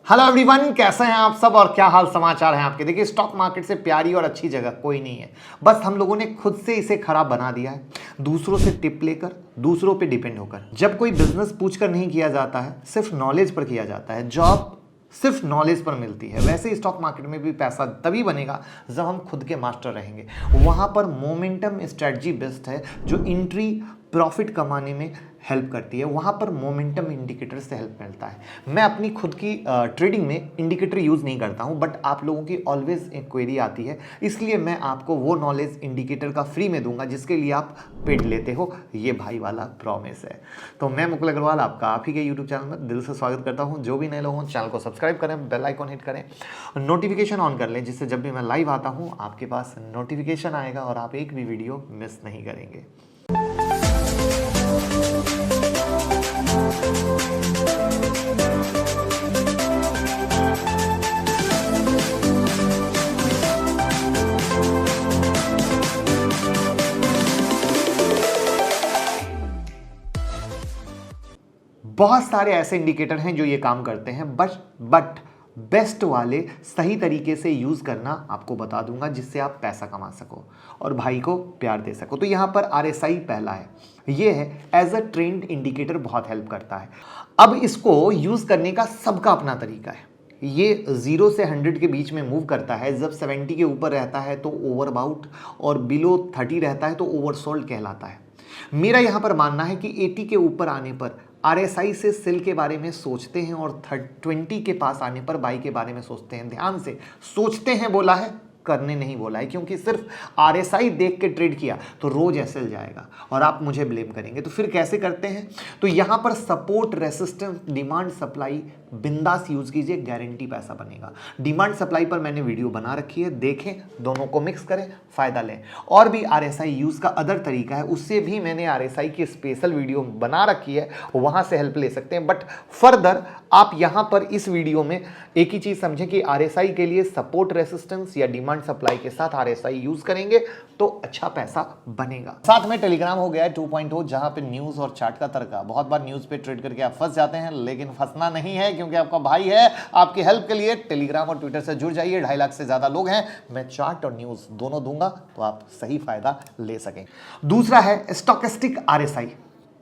Hello everyone, कैसे हैं आप सब और क्या हाल समाचार हैं आपके। देखिए, स्टॉक मार्केट से प्यारी और अच्छी जगह कोई नहीं है। बस हम लोगों ने खुद से इसे खराब बना दिया है, दूसरों से टिप लेकर, दूसरों पे डिपेंड होकर। जब कोई बिजनेस पूछकर नहीं किया जाता है, सिर्फ नॉलेज पर किया जाता है। जॉब सिर्फ नॉलेज पर मिलती है। वैसे ही स्टॉक मार्केट में भी पैसा तभी बनेगा जब हम खुद के मास्टर रहेंगे। वहां पर मोमेंटम स्ट्रेटजी बेस्ट है, जो एंट्री प्रॉफिट कमाने में हेल्प करती है। वहाँ पर मोमेंटम इंडिकेटर से हेल्प मिलता है। मैं अपनी खुद की ट्रेडिंग में इंडिकेटर यूज़ नहीं करता हूँ, बट आप लोगों की ऑलवेज एक क्वेरी आती है, इसलिए मैं आपको वो नॉलेज इंडिकेटर का फ्री में दूंगा जिसके लिए आप पेड लेते हो। ये भाई वाला प्रॉमिस है। तो मैं मुकुल अग्रवाल आपका आप ही के यूट्यूब चैनल में दिल से स्वागत करता हूँ। जो भी नए लोग हों, चैनल को सब्सक्राइब करें, बेल आइकॉन हिट करें, नोटिफिकेशन ऑन कर लें, जिससे जब भी मैं लाइव आता हूँ आपके पास नोटिफिकेशन आएगा और आप एक भी वीडियो मिस नहीं करेंगे। बहुत सारे ऐसे इंडिकेटर हैं जो ये काम करते हैं, बट बेस्ट वाले सही तरीके से यूज करना आपको बता दूंगा, जिससे आप पैसा कमा सको और भाई को प्यार दे सको। तो यहां पर RSI पहला है। ये है एज अ ट्रेंड इंडिकेटर, बहुत हेल्प करता है। अब इसको यूज करने का सबका अपना तरीका है। ये 0 से 100 के बीच में मूव करता है। जब 70 के ऊपर रहता है तो ओवरबाउट, और बिलो 30 रहता है तो ओवरसोल्ड कहलाता है। मेरा यहां पर मानना है कि 80 के ऊपर आने पर RSI से सेल के बारे में सोचते हैं, और 20 के पास आने पर बाई के बारे में सोचते हैं। ध्यान से, सोचते हैं बोला है, करने नहीं बोला है, क्योंकि सिर्फ RSI देख के ट्रेड किया तो रोज एसएल जाएगा और आप मुझे ब्लेम करेंगे। तो फिर कैसे करते हैं? तो यहां पर सपोर्ट, रेसिस्टेंस, डिमांड, सप्लाई बिंदास यूज कीजिए, गारंटी पैसा बनेगा। डिमांड सप्लाई पर मैंने वीडियो बना रखी है, देखें, दोनों को मिक्स करें, फायदा लें। और भी RSI यूज का अदर तरीका है, उससे भी मैंने RSI की स्पेशल वीडियो बना रखी है, वहां से हेल्प ले सकते हैं। बट फर्दर आप यहां पर इस वीडियो में एक ही चीज समझें कि RSI के लिए सपोर्ट, रेसिस्टेंस या डिमांड सप्लाई के साथ RSI यूज करेंगे तो अच्छा पैसा बनेगा। साथ में टेलीग्राम हो गया है 2.0, जहां पे न्यूज और चार्ट का तरीका। बहुत बार न्यूज पे ट्रेड करके आप फंस जाते हैं, लेकिन फंसना नहीं है, क्योंकि आपका भाई है। आपकी हेल्प के लिए टेलीग्राम और ट्विटर से जुड़ जाइए। 2.5 लाख से ज्यादा लोग हैं। मैं चार्ट और न्यूज दोनों दूंगा तो आप सही फायदा ले सकें। दूसरा है स्टोकेस्टिक RSI,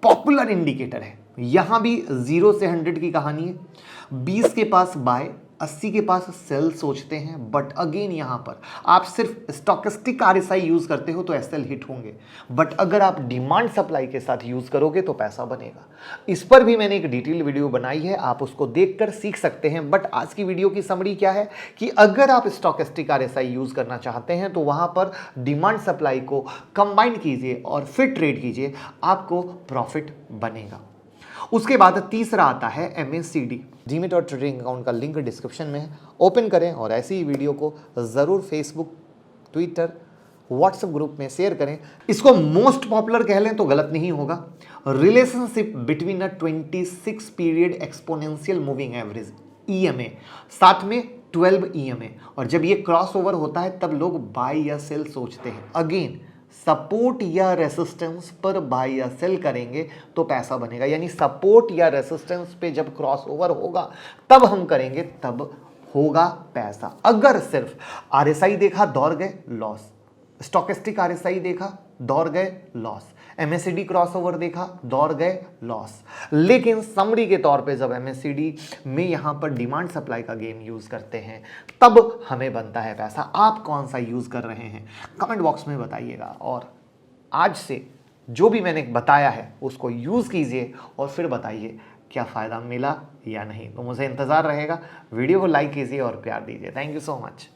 पॉपुलर इंडिकेटर है। यहां भी 0 से 100 की कहानी है। 20 के पास बाय, 80 के पास सेल सोचते हैं, बट अगेन यहां पर आप सिर्फ स्टोकेस्टिक RSI यूज करते हो तो एसएल हिट होंगे। बट अगर आप डिमांड सप्लाई के साथ यूज करोगे तो पैसा बनेगा। इस पर भी मैंने एक डिटेल वीडियो बनाई है, आप उसको देखकर सीख सकते हैं। बट आज की वीडियो की समरी क्या है कि अगर आप स्टोकेस्टिक RSI यूज करना चाहते हैं तो वहां पर डिमांड सप्लाई को कंबाइन कीजिए और फिर ट्रेड कीजिए, आपको प्रॉफिट बनेगा। उसके बाद तीसरा आता है MACD। डीमेट और ट्रेडिंग अकाउंट का लिंक डिस्क्रिप्शन में है, ओपन करें और ऐसी ही वीडियो को ज़रूर फेसबुक, ट्विटर, व्हाट्सएप ग्रुप में शेयर करें। इसको मोस्ट पॉपुलर कह लें तो गलत नहीं होगा। Relationship between a 26 period exponential moving average, EMA, साथ में 12 EMA, और जब ये क्रॉस ओवर होता है तब लोग बाय या सेल सोचते हैं। अगेन सपोर्ट या रेसिस्टेंस पर बाय या सेल करेंगे तो पैसा बनेगा। यानी सपोर्ट या रेसिस्टेंस पे जब क्रॉस ओवर होगा तब हम करेंगे, तब होगा पैसा। अगर सिर्फ RSI देखा, दौड़ गए, लॉस। स्टोकेस्टिक RSI देखा, दौड़ गए, लॉस। MACD क्रॉसओवर देखा, दौड़ गए, लॉस। लेकिन समरी के तौर पे जब MACD में यहां पर डिमांड सप्लाई का गेम यूज करते हैं तब हमें बनता है पैसा। आप कौन सा यूज कर रहे हैं कमेंट बॉक्स में बताइएगा, और आज से जो भी मैंने बताया है उसको यूज कीजिए और फिर बताइए क्या फायदा मिला या नहीं। तो मुझे इंतजार रहेगा। वीडियो को लाइक कीजिए और प्यार दीजिए। Thank you so much.